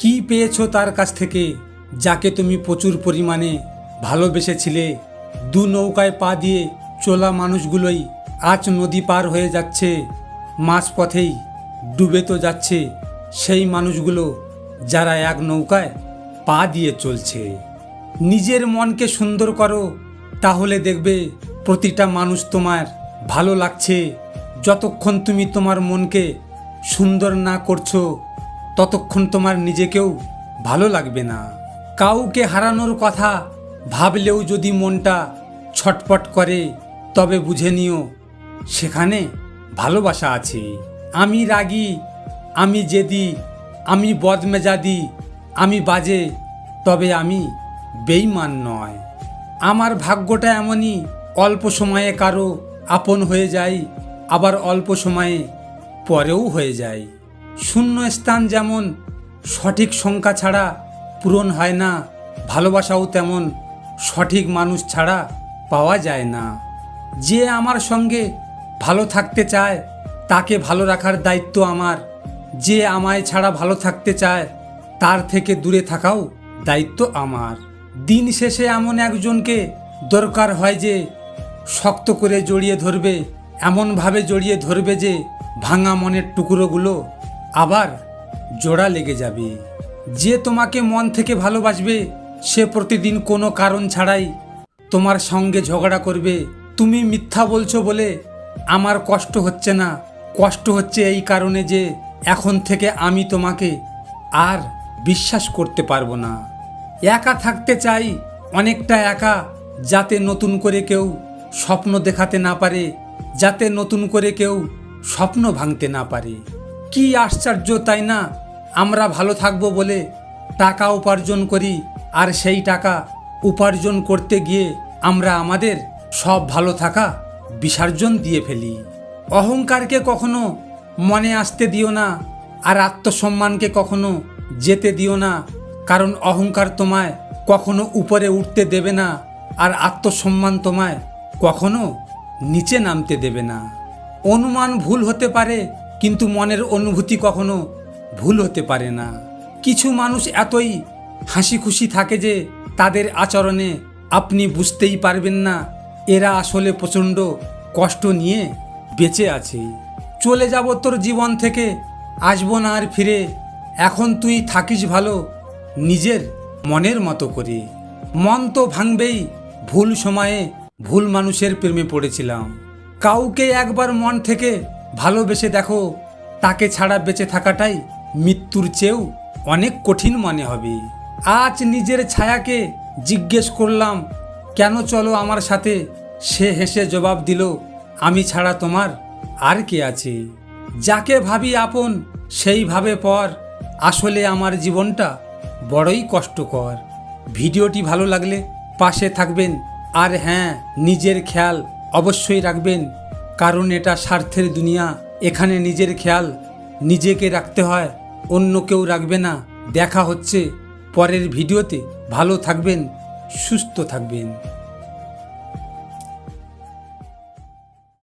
কি পেয়েছো তার কাছ থেকে, যাকে তুমি প্রচুর পরিমাণে ভালোবেসেছিলে? দু নৌকায় পা দিয়ে চলা মানুষগুলোই আজ নদী পার হয়ে যাচ্ছে, মাঝপথেই ডুবে তো যাচ্ছে সেই মানুষগুলো যারা এক নৌকায় পা দিয়ে চলছে। নিজের মনকে সুন্দর করো, তাহলে দেখবে প্রতিটা মানুষ তোমার ভালো লাগছে। যতক্ষণ তুমি তোমার মনকে সুন্দর না করছো, ততক্ষণ তোমার নিজেকেও ভালো লাগবে না। কাউকে হারানোর কথা ভাবলেও যদি মনটা ছটপট করে, তবে বুঝে নিও সেখানে ভালোবাসা আছে। আমি রাগী, আমি জেদি, আমি বদমেজাদি, আমি বাজে, তবে আমি বেঈমান নয়। আমার ভাগ্যটা এমনই, অল্প সময়ে কারো আপন হয়ে যাই, আবার অল্প সময়ে পরেও হয়ে যায়। শূন্য স্থান যেমন সঠিক সংখ্যা ছাড়া পূরণ হয় না, ভালোবাসাও তেমন সঠিক মানুষ ছাড়া পাওয়া যায় না। যে আমার সঙ্গে ভালো থাকতে চায়, তাকে ভালো রাখার দায়িত্ব আমার। যে আমায় ছাড়া ভালো থাকতে চায়, তার থেকে দূরে থাকাও দায়িত্ব আমার। দিন শেষে এমন একজনকে দরকার হয় যে শক্ত করে জড়িয়ে ধরবে, এমনভাবে জড়িয়ে ধরবে যে ভাঙা মনের টুকরোগুলো আবার জোড়া লেগে যাবে। যে তোমাকে মন থেকে ভালোবাসবে, সে প্রতিদিন কোনো কারণ ছাড়াই তোমার সঙ্গে ঝগড়া করবে। তুমি মিথ্যা বলছো বলে আমার কষ্ট হচ্ছে না, কষ্ট হচ্ছে এই কারণে যে এখন থেকে আমি তোমাকে আর বিশ্বাস করতে পারবো না। একা থাকতে চাই, অনেকটা একা, যাতে নতুন করে কেউ স্বপ্ন দেখাতে না পারে, যাতে নতুন করে কেউ স্বপ্ন ভাঙতে না পারে। কি আশ্চর্য তাই না? আমরা ভালো থাকবো বলে টাকা উপার্জন করি, আর সেই টাকা উপার্জন করতে গিয়ে আমরা আমাদের সব ভালো থাকা বিসর্জন দিয়ে ফেলি। অহংকারকে কখনো মনে আসতে দিও না, আর আত্মসম্মানকে কখনো যেতে দিও না, কারণ অহংকার তোমায় কখনো উপরে উঠতে দেবে না, আর আত্মসম্মান তোমায় কখনো নিচে নামতে দেবে না। অনুমান ভুল হতে পারে, কিন্তু মনের অনুভূতি কখনো ভুল হতে পারে না। কিছু মানুষ এতই হাসি খুশি থাকে যে তাদের আচরণে আপনি বুঝতেই পারবেন না এরা আসলে প্রচণ্ড কষ্ট নিয়ে বেঁচে আছে। চলে যাব তোর জীবন থেকে, আসবো না আর ফিরে, এখন তুই থাকিস ভালো নিজের মনের মতো করে। মন তো ভাঙবেই, ভুল সময়ে ভুল মানুষের প্রেমে পড়েছিলাম। কাউকে একবার মন থেকে ভালোবেসে দেখো, তাকে ছাড়া বেঁচে থাকাটাই মৃত্যুর চেয়েও অনেক কঠিন মনে হবে। আজ নিজের ছায়াকে জিজ্ঞেস করলাম, কেন চলো আমার সাথে? সে হেসে জবাব দিল, আমি ছাড়া তোমার আর কে আছে? যাকে ভাবি আপন সেই ভাবে পর, আসলে আমার জীবনটা বড়ই কষ্টকর। ভিডিওটি ভালো লাগলে পাশে থাকবেন, আর হ্যাঁ, নিজের খেয়াল অবশ্যই রাখবেন, কারণ এটা স্বার্থের দুনিয়া। এখানে নিজের খেয়াল নিজেকে রাখতে হয়, অন্য কেউ রাখবে না। দেখা হচ্ছে পরের ভিডিওতে। ভালো থাকবেন, সুস্থ থাকবেন।